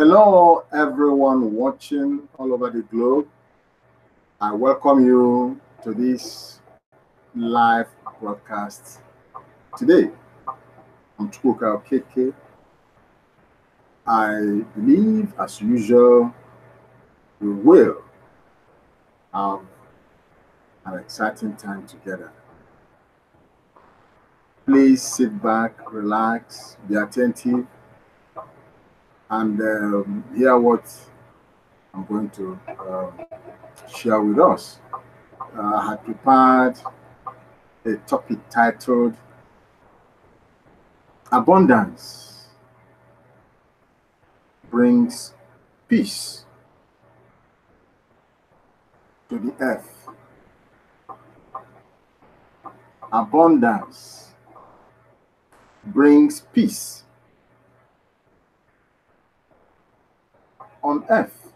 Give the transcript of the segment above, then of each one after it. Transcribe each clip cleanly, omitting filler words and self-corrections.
Hello, everyone watching all over the globe. I welcome you to this live broadcast. Today, I'm Chukwuka Okeke. I believe, as usual, we will have an exciting time together. Please sit back, relax, be attentive, and hear what I'm going to share with us. I had prepared a topic titled Abundance Brings Peace to the Earth. Abundance brings peace on earth.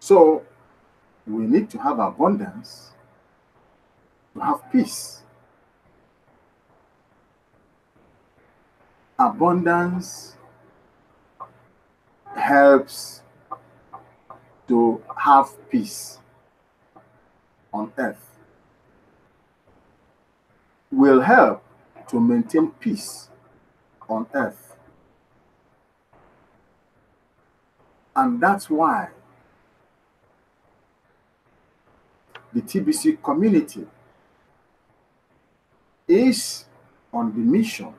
So we need to have abundance to have peace. Abundance helps to have peace on earth. Will help to maintain peace on earth. And that's why the TBC community is on the mission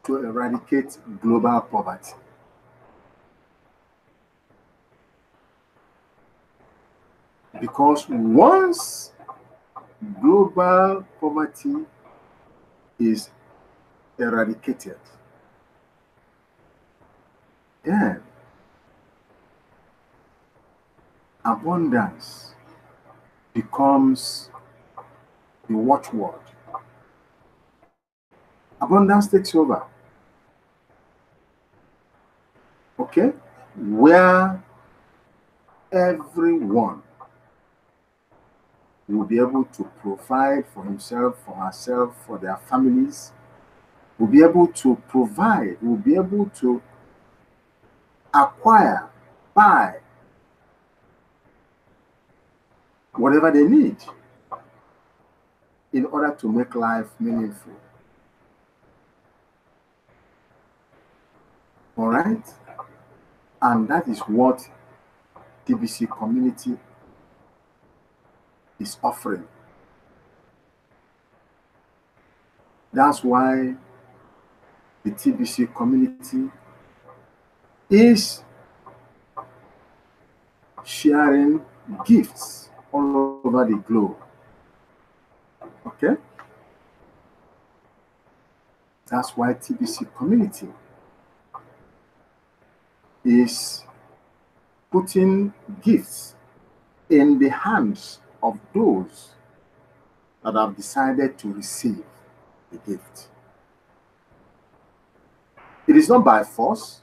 to eradicate global poverty. Because once global poverty is eradicated, then abundance becomes the watchword. Abundance takes over. Okay? Where everyone will be able to provide for himself, for herself, for their families, will be able to provide, will be able to acquire, buy whatever they need in order to make life meaningful. All right? And that is what TBC community is offering. That's why the TBC community is sharing gifts all over the globe. Okay? That's why TBC community is putting gifts in the hands of those that have decided to receive the gift. It is not by force.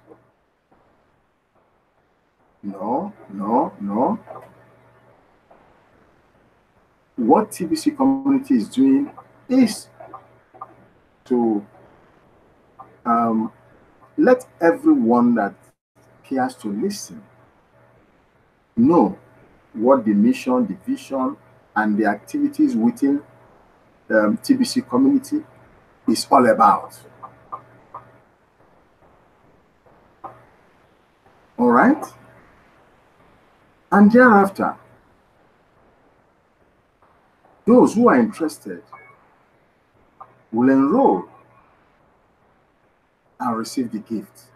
No. What TBC community is doing is to let everyone that cares to listen know what the mission, the vision, and the activities within TBC community is all about. All right? And thereafter, those who are interested will enroll and receive the gift.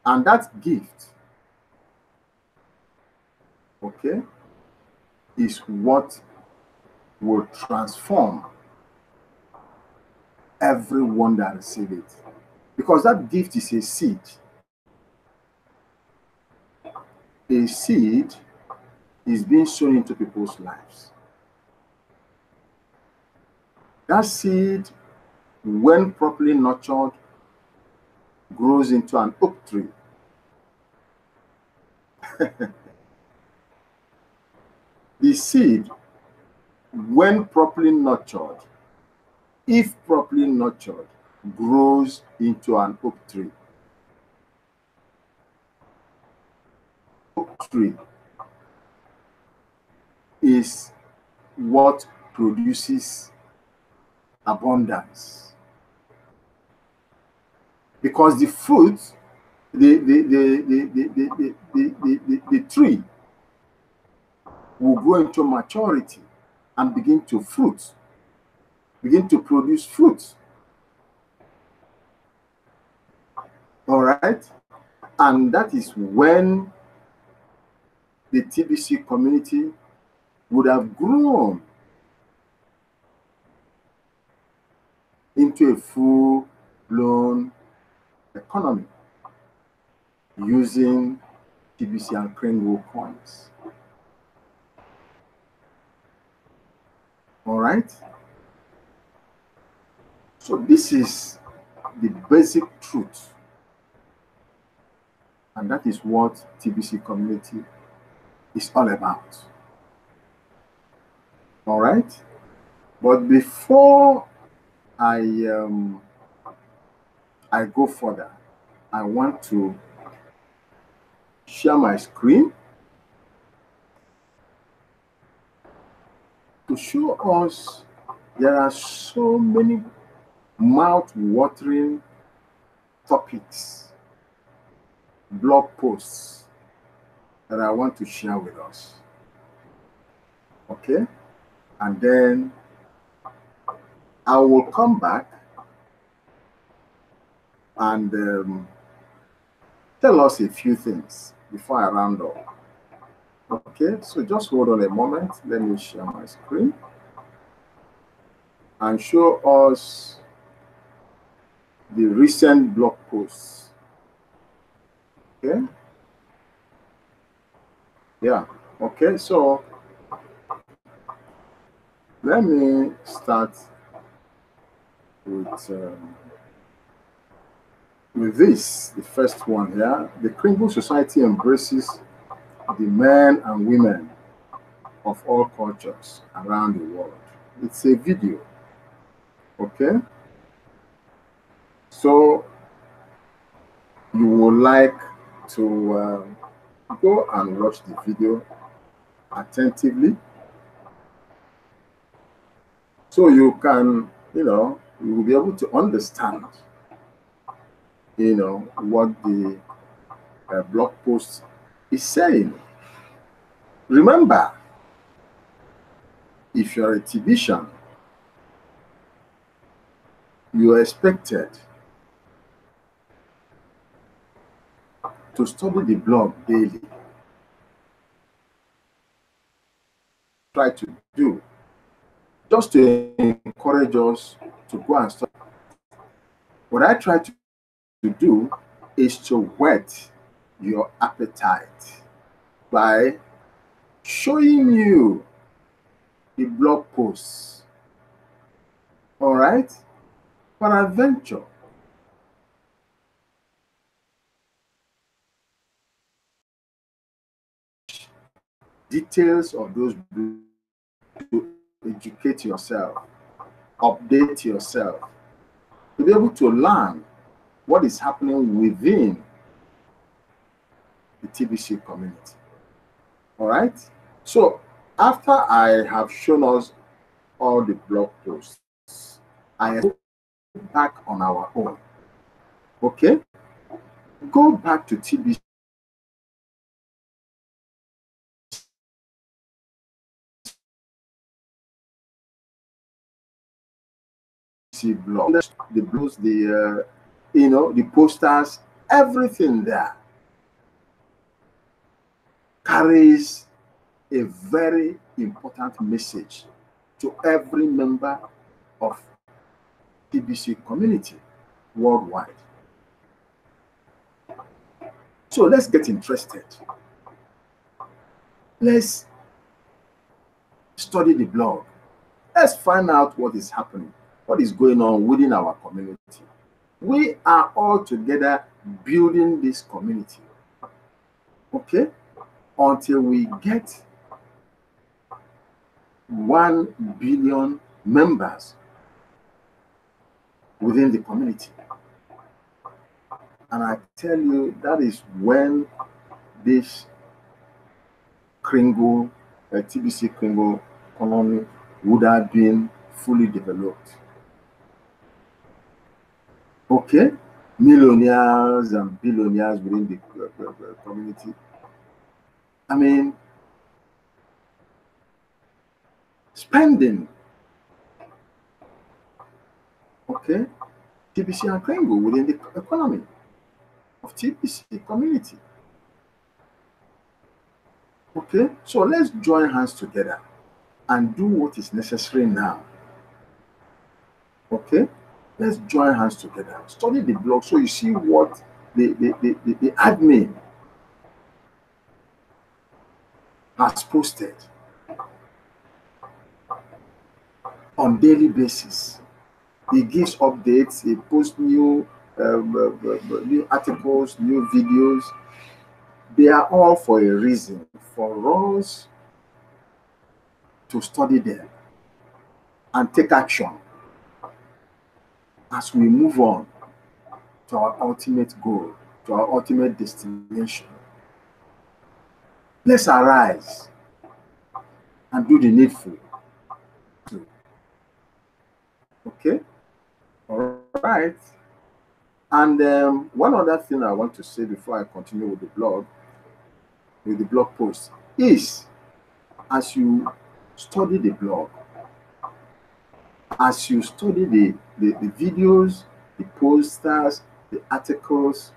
And that gift, okay, is what will transform everyone that receives it. Because that gift is a seed. A seed is being sown into people's lives. That seed, when properly nurtured, grows into an oak tree. The seed, when properly nurtured, if properly nurtured, grows into an oak tree. Oak tree is what produces abundance, because the fruit, the tree will grow into maturity and begin to produce fruit. All right, and that is when the TBC community would have grown into a full-blown economy using TBC and Kringle coins. All right. So this is the basic truth, and that is what TBC community is all about. All right. But before I go further, I want to share my screen to show us there are so many mouth-watering topics, blog posts that I want to share with us. Okay? And then I will come back and tell us a few things before I round up. Okay, so just hold on a moment. Let me share my screen and show us the recent blog posts. Okay. Yeah. Okay, so let me start with this, the first one here. The Kringle Society embraces the men and women of all cultures around the world. It's a video. Okay. So you would like to go and watch the video attentively, so you can, you will be able to understand, what the blog post is saying. Remember, if you're a TBCian, you are expected to study the blog daily. Try to do, just to encourage us to go and study. What I try to do is to whet your appetite by showing you the blog posts. All right? Peradventure, details of those blogs to educate yourself, update yourself, to be able to learn what is happening within the TBC community. All right? So after I have shown us all the blog posts, I go back on our own. Okay? Go back to TBC blog, the blogs, the posters, everything there carries a very important message to every member of TBC community worldwide. So let's get interested. Let's study the blog. Let's find out what is happening, what is going on within our community. We are all together building this community. Okay? Until we get 1 billion members within the community. And I tell you, that is when this Kringle, TBC Kringle economy would have been fully developed. Okay, millionaires and billionaires within the community. I mean, spending. Okay, TBC and Kringle within the economy of TBC community. Okay, so let's join hands together and do what is necessary now. Okay, let's join hands together. Study the blog so you see what the admin has posted on daily basis. He gives updates, he posts new new articles, new videos. They are all for a reason, for us to study them and take action as we move on to our ultimate goal, to our ultimate destination. Let's arise and do the needful. Okay? All right. And one other thing I want to say before I continue with the blog post, is as you study the blog, as you study the videos, the posters, the articles,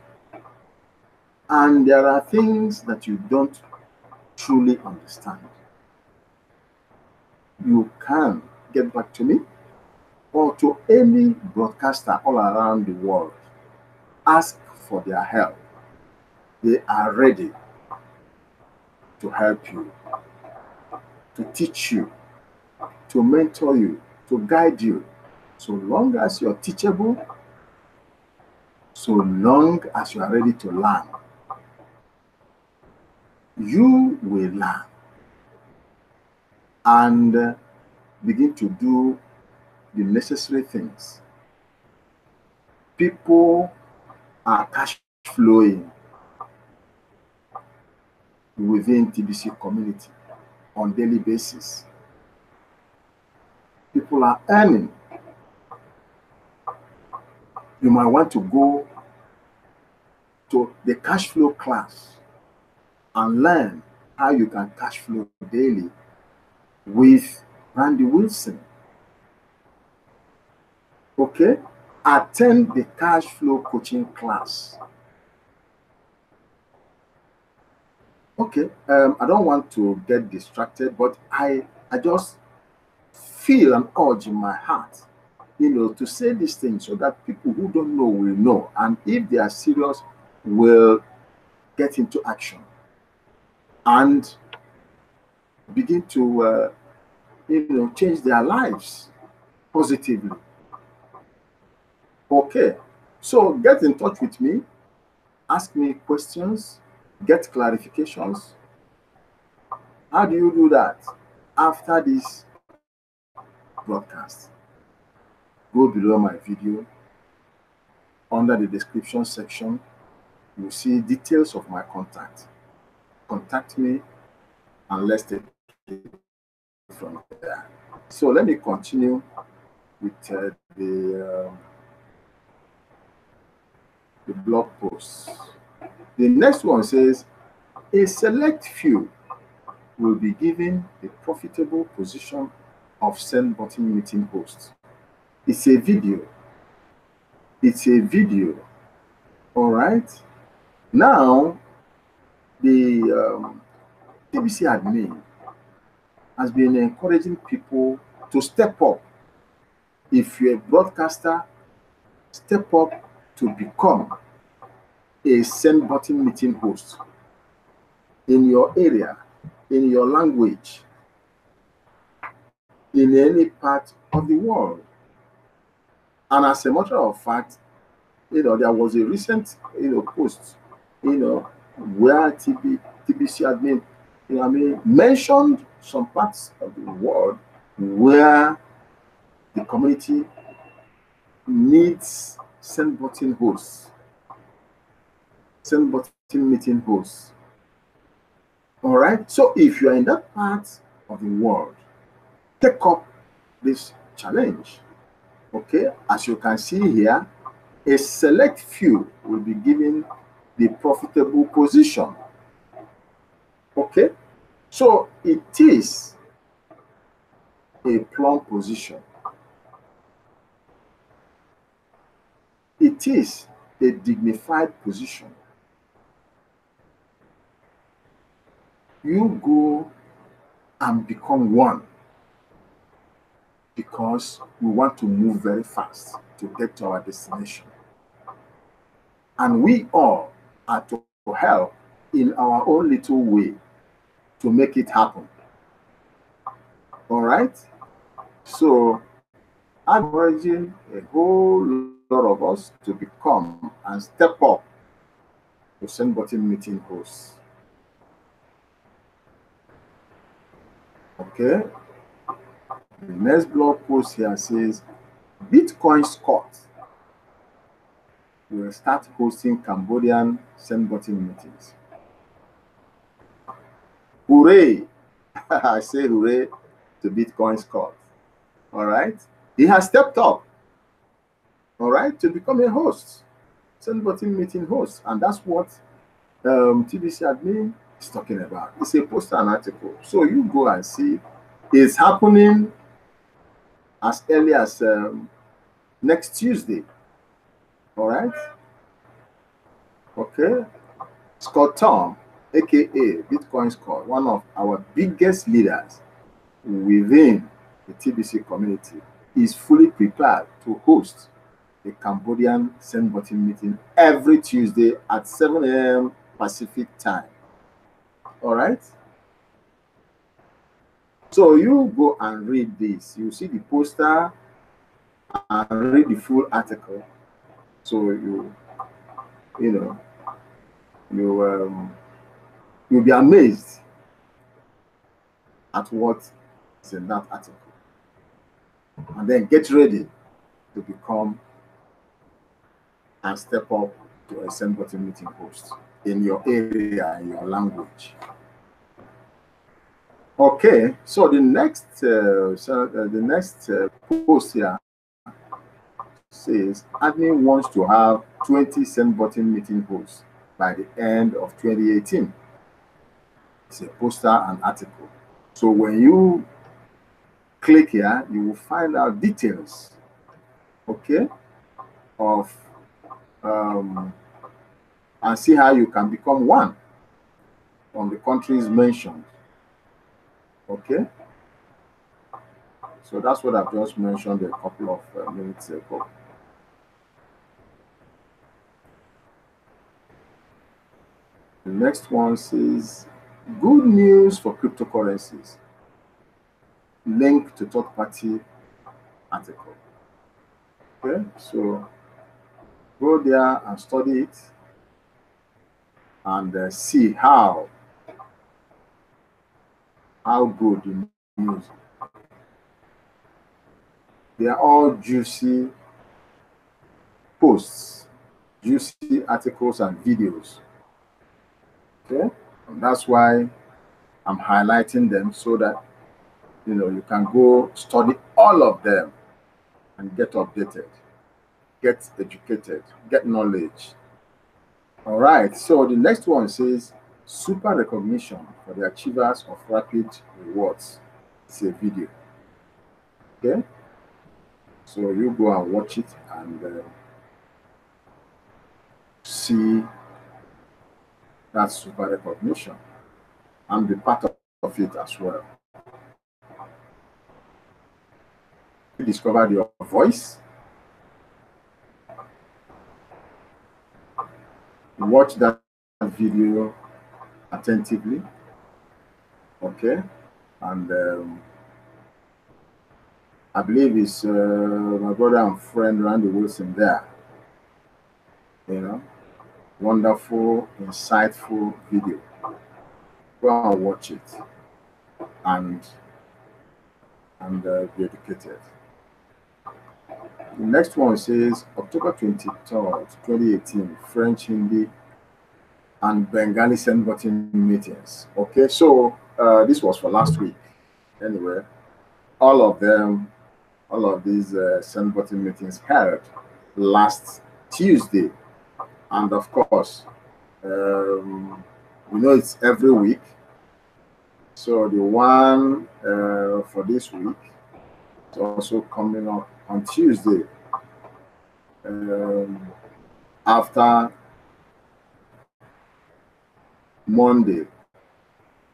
and there are things that you don't truly understand, you can get back to me or to any broadcaster all around the world. Ask for their help. They are ready to help you, to teach you, to mentor you, to guide you. So long as you're teachable, so long as you are ready to learn, you will learn and begin to do the necessary things. People are cash flowing within TBC community on daily basis. People are earning. You might want to go to the cash flow class and learn how you can cash flow daily with Randy Wilson. Okay? Attend the cash flow coaching class. Okay, I don't want to get distracted, but I just feel an urge in my heart, to say these things so that people who don't know will know, and if they are serious, will get into action and begin to, change their lives positively. Okay, so get in touch with me, ask me questions, get clarifications. How do you do that? After this broadcast, go below my video. Under the description section, you'll see details of my contact. Contact me and let's take it from there. So let me continue with the blog post. The next one says, a select few will be given a profitable position of send button meeting host. It's a video. It's a video. All right. Now, the TBC admin has been encouraging people to step up. If you're a broadcaster, step up to become a send button meeting host in your area, in your language, in any part of the world. And as a matter of fact, there was a recent, post, where TBC admin, mentioned some parts of the world where the community needs send button hosts, send button meeting hosts. All right. So if you are in that part of the world, take up this challenge. Okay. As you can see here, a select few will be given the profitable position. Okay. So it is a plum position. It is a dignified position. You go and become one because we want to move very fast to get to our destination. And we all are to help in our own little way to make it happen. All right? So I'm encouraging a whole lot of us to become and step up to send button meeting hosts. Okay? The next blog post here says Bitcoin Scott will start hosting Cambodian send button meetings. Hooray! I say hooray to Bitcoin Scott. All right? He has stepped up, all right, to become a host, send button meeting host. And that's what TBC admin is talking about. It's a post and article. So you go and see. It's happening as early as next Tuesday. All right? Okay. Scott Tom, aka Bitcoin Scott, one of our biggest leaders within the TBC community, is fully prepared to host a Cambodian send button meeting every Tuesday at 7 a.m. Pacific time. All right? So you go and read this. You see the poster and read the full article. So you'll be amazed at what is in that article. And then get ready to become and step up to a send button meeting host in your area, in your language. Okay, so the next post here says admin wants to have 20 send button meeting hosts by the end of 2018. It's a poster and article. So when you click here, you will find out details, okay, of and see how you can become one from the countries mentioned. Okay, so that's what I've just mentioned a couple of minutes ago. The next one says good news for cryptocurrencies. Link to third-party article. Okay, so go there and study it and see how good the news. They are all juicy posts, juicy articles and videos. Okay, and that's why I'm highlighting them so that you can go study all of them and get updated, get educated, get knowledge. All right, so the next one says super recognition for the achievers of rapid rewards. It's a video. Okay, so you go and watch it and see that super recognition and be part of it as well. You discovered your voice. Watch that video attentively, okay, and I believe it's my brother and friend Randy Wilson there. Wonderful, insightful video. Go and watch it and be educated. The next one says October 23rd, 2018, French, Hindi, and Bengali send button meetings. Okay, so this was for last week. Anyway, all of these send button meetings held last Tuesday. And of course, we know it's every week. So the one for this week is also coming up on Tuesday, after Monday,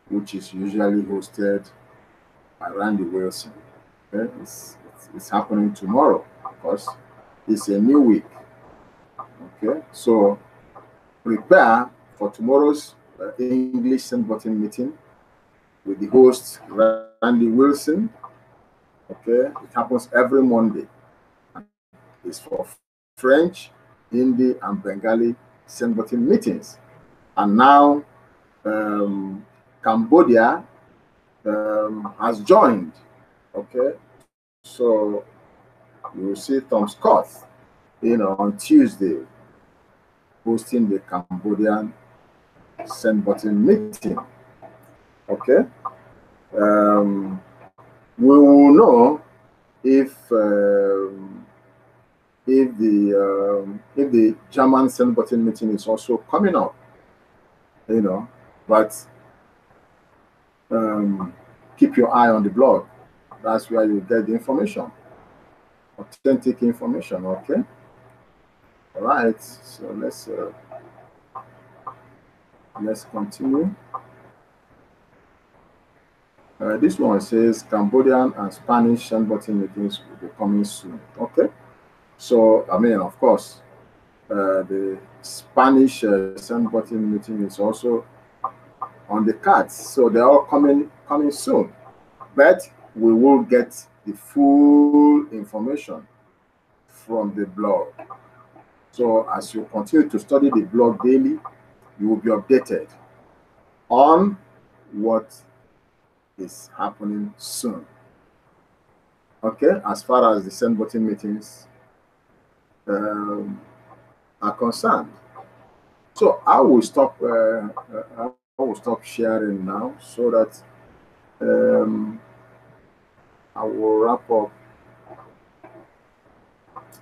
which is usually hosted by Randy Wilson. Okay? It's happening tomorrow, of course. It's a new week. Okay, so prepare for tomorrow's English send button meeting with the host Randy Wilson. Okay, it happens every Monday. It's for French, Hindi, and Bengali send button meetings. And now Cambodia has joined. Okay, so you will see Tom Scott, on Tuesday, hosting the Cambodian send button meeting. Okay, we will know if the German send button meeting is also coming up. But keep your eye on the blog. That's where you get the information, authentic information. Okay. All right. So let's continue. This one says Cambodian and Spanish send button meetings will be coming soon. Okay. So I mean, of course, the Spanish send button meeting is also on the cards. So they're all coming soon. But we will get the full information from the blog. So as you continue to study the blog daily, you will be updated on what is happening soon. Okay, as far as the send button meetings are concerned. So I will stop sharing now so that I will wrap up.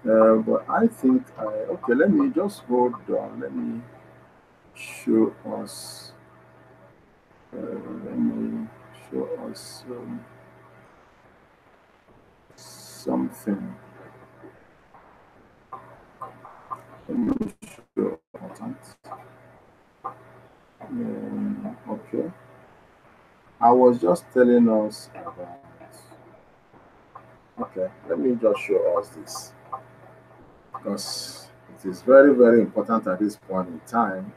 But I think okay, let me just hold on. Let me show us. Something. Okay. I was just telling us about. Okay, let me just show us this, because it is very, very important at this point in time.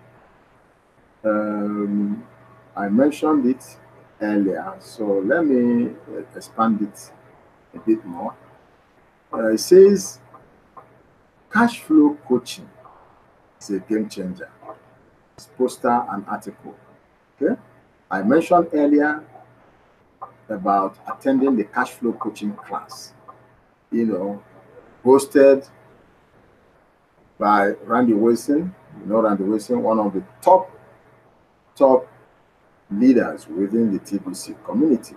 I mentioned it earlier, so let me expand it a bit more. It says Cashflow Coaching is a game changer. It's poster and article. Okay, I mentioned earlier about attending the Cashflow Coaching class, hosted by Randy Wilson. Randy Wilson, one of the top leaders within the TBC community.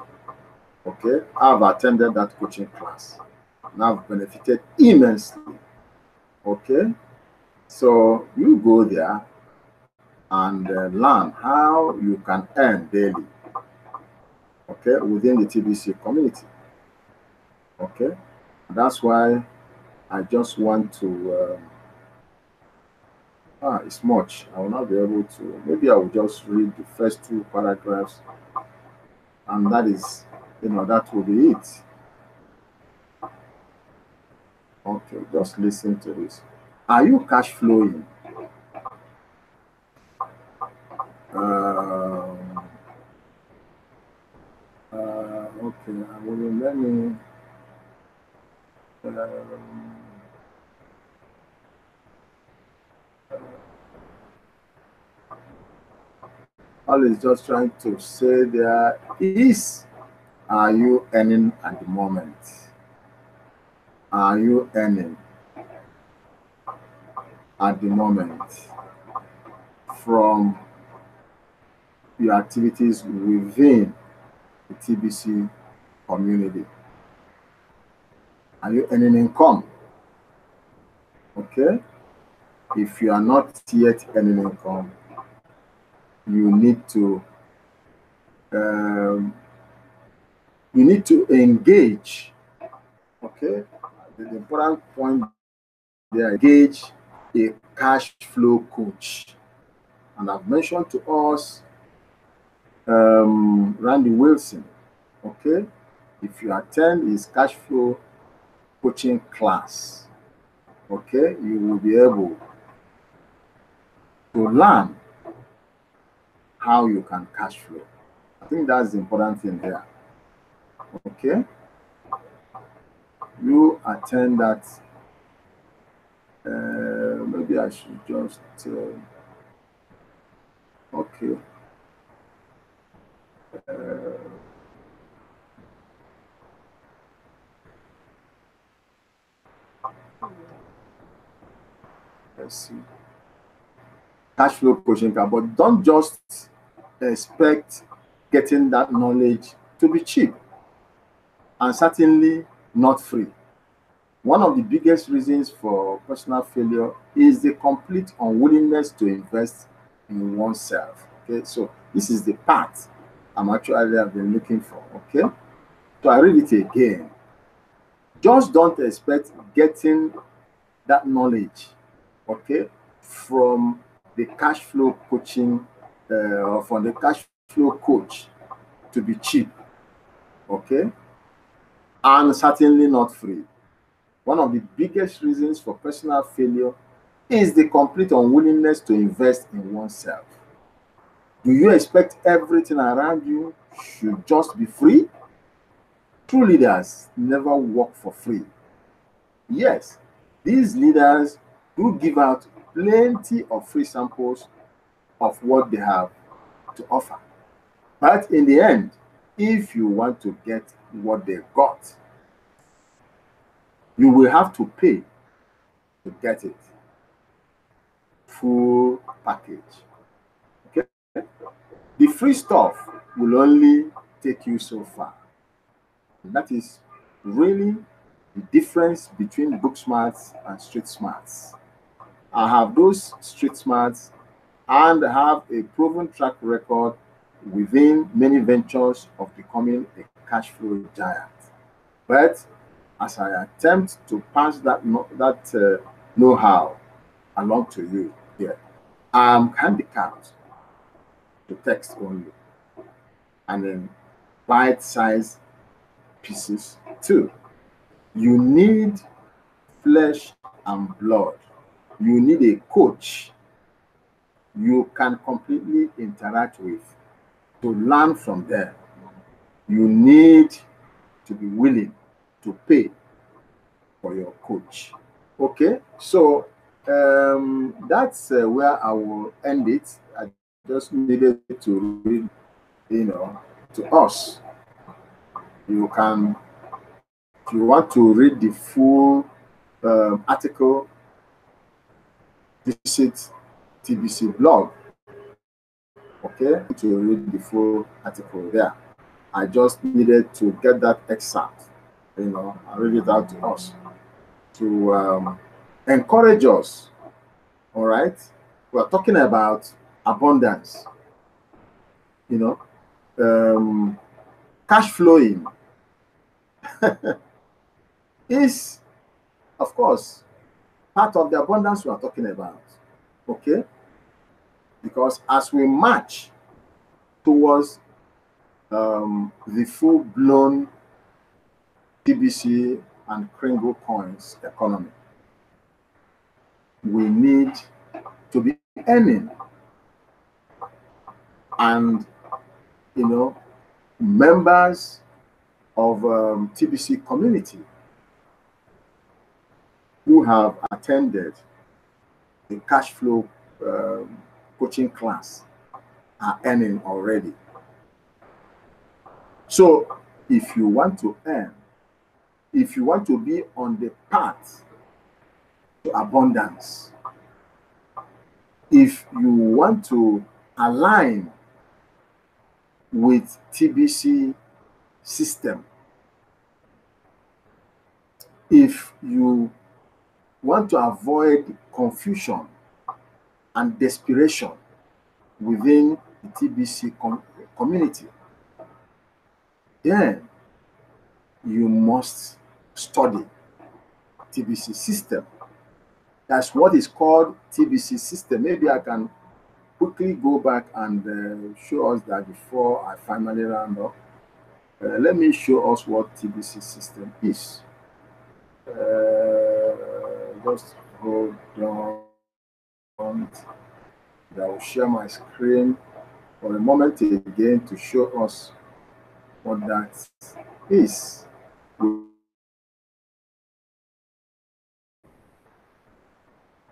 Okay, I've attended that coaching class and I've benefited immensely. Okay, so you go there and learn how you can earn daily. Okay, within the TBC community. Okay, that's why I just want to. It's much. I will not be able to. Maybe I will just read the first two paragraphs, and that is, that will be it. Okay, just listen to this. Are you cash flowing? Okay, let me. All is just trying to say there is, are you earning at the moment? are you earning at the moment from your activities within the TBC community? Are you earning income? Okay. If you are not yet earning income, you need to engage. Okay. The important point there, engage a cash flow coach. And I've mentioned to us Randy Wilson. Okay. If you attend his cash flow coaching class, okay, you will be able to learn how you can cash flow. I think that's the important thing here. Okay, you attend that. Maybe I should just okay. Let's see. Cash flow coaching, but don't just expect getting that knowledge to be cheap, and certainly not free. One of the biggest reasons for personal failure is the complete unwillingness to invest in oneself. Okay, so this is the part I'm actually have been looking for. Okay, so I read it again. Just don't expect getting that knowledge, okay, from the cash flow coaching, or from the cash flow coach to be cheap, okay, and certainly not free. One of the biggest reasons for personal failure is the complete unwillingness to invest in oneself. Do you expect everything around you should just be free? True leaders never work for free. Yes, these leaders do give out plenty of free samples of what they have to offer. But in the end, if you want to get what they got, you will have to pay to get it. Full package. Okay? The free stuff will only take you so far. And that is really the difference between book smarts and street smarts. I have those street smarts and have a proven track record within many ventures of becoming a cash flow giant. But as I attempt to pass that know-how along to you here, I'm handicapped to text only, and then bite-sized pieces too. You need flesh and blood. You need a coach you can completely interact with to learn from them. You need to be willing to pay for your coach. Okay, so that's where I will end it. I just needed to read, to us. You can, if you want to read the full article, visit TBC blog. Okay, to read the full article there. I just needed to get that excerpt, and read it out to us to encourage us. All right, we're talking about abundance. Cash flowing is, of course, part of the abundance we are talking about. Okay, because as we march towards the full-blown TBC and Kringle coins economy, we need to be earning, and members of TBC community who have attended the cash flow coaching class are earning already. So if you want to earn, if you want to be on the path to abundance, if you want to align with TBC system, if you want to avoid confusion and desperation within the TBC community, then you must study TBC system. That's what is called TBC system. Maybe I can quickly go back and show us that before I finally round up. Let me show us what TBC system is. Just hold on. I will share my screen for a moment again to show us what that is.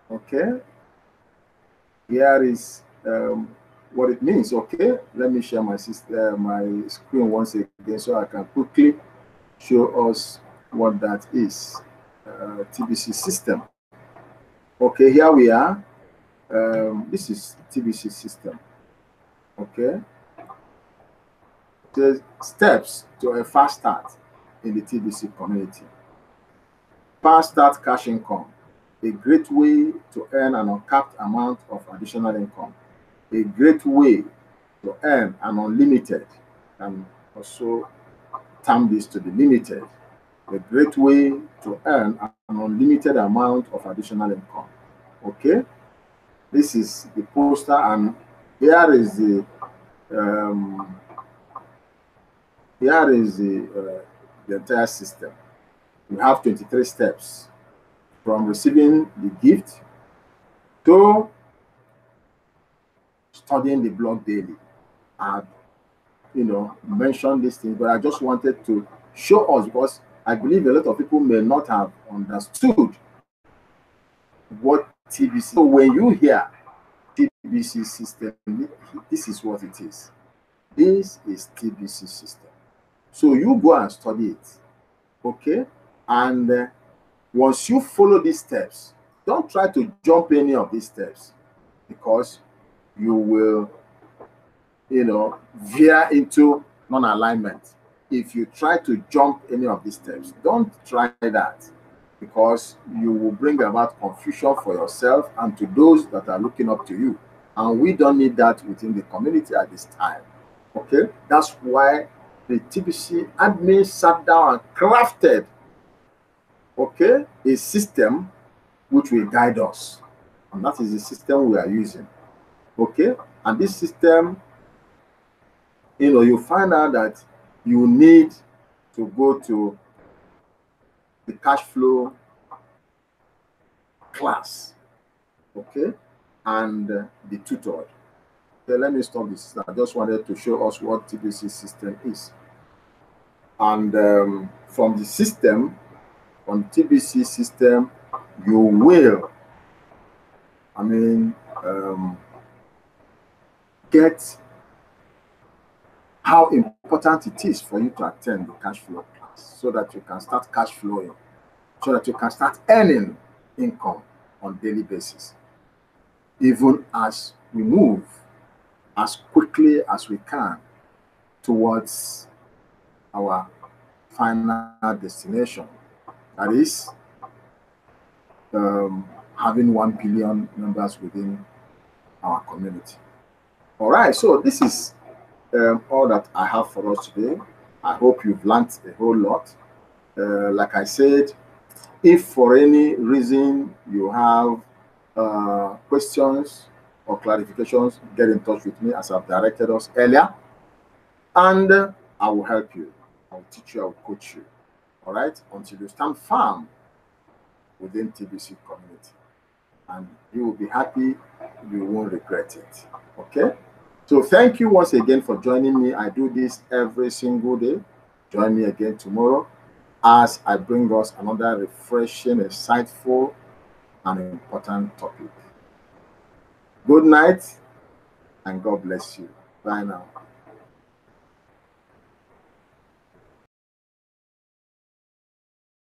Okay, here is what it means. Okay, let me share my screen once again so I can quickly show us what that is. TBC system. Okay, here we are. This is TBC system. Okay, the steps to a fast start in the TBC community. Fast start cash income, a great way to earn an uncapped amount of additional income, a great way to earn an unlimited, and also term this to be limited, a great way to earn an unlimited amount of additional income. Okay, this is the poster, and here is the entire system. We have 23 steps from receiving the gift to studying the blog daily. I've mentioned these things, but I just wanted to show us, because I believe a lot of people may not have understood what TBC. So when you hear TBC system, this is what it is. This is TBC system. So you go and study it, okay? And once you follow these steps, don't try to jump any of these steps, because you will, veer into non-alignment. If you try to jump any of these steps, don't try that, because you will bring about confusion for yourself and to those that are looking up to you. And we don't need that within the community at this time. Okay, that's why the TBC admin sat down and crafted, okay, a system which will guide us, and that is the system we are using. Okay, and this system, you find out that you need to go to the cash flow class, okay, and be tutored. Okay, let me stop this. I just wanted to show us what TBC system is. And from the system, on TBC system, you will, get how important it is for you to attend the cash flow class, so that you can start cash flowing, so that you can start earning income on a daily basis, even as we move as quickly as we can towards our final destination, that is having 1 billion members within our community. All right, so this is all that I have for us today. I hope you've learned a whole lot. Like I said, if for any reason you have questions or clarifications, get in touch with me as I've directed us earlier, and I will help you. I will teach you, I will coach you. All right, until you stand firm within TBC community, and you will be happy, you won't regret it. Okay, so thank you once again for joining me. I do this every single day. Join me again tomorrow as I bring us another refreshing, insightful, and important topic. Good night, and God bless you. Bye now.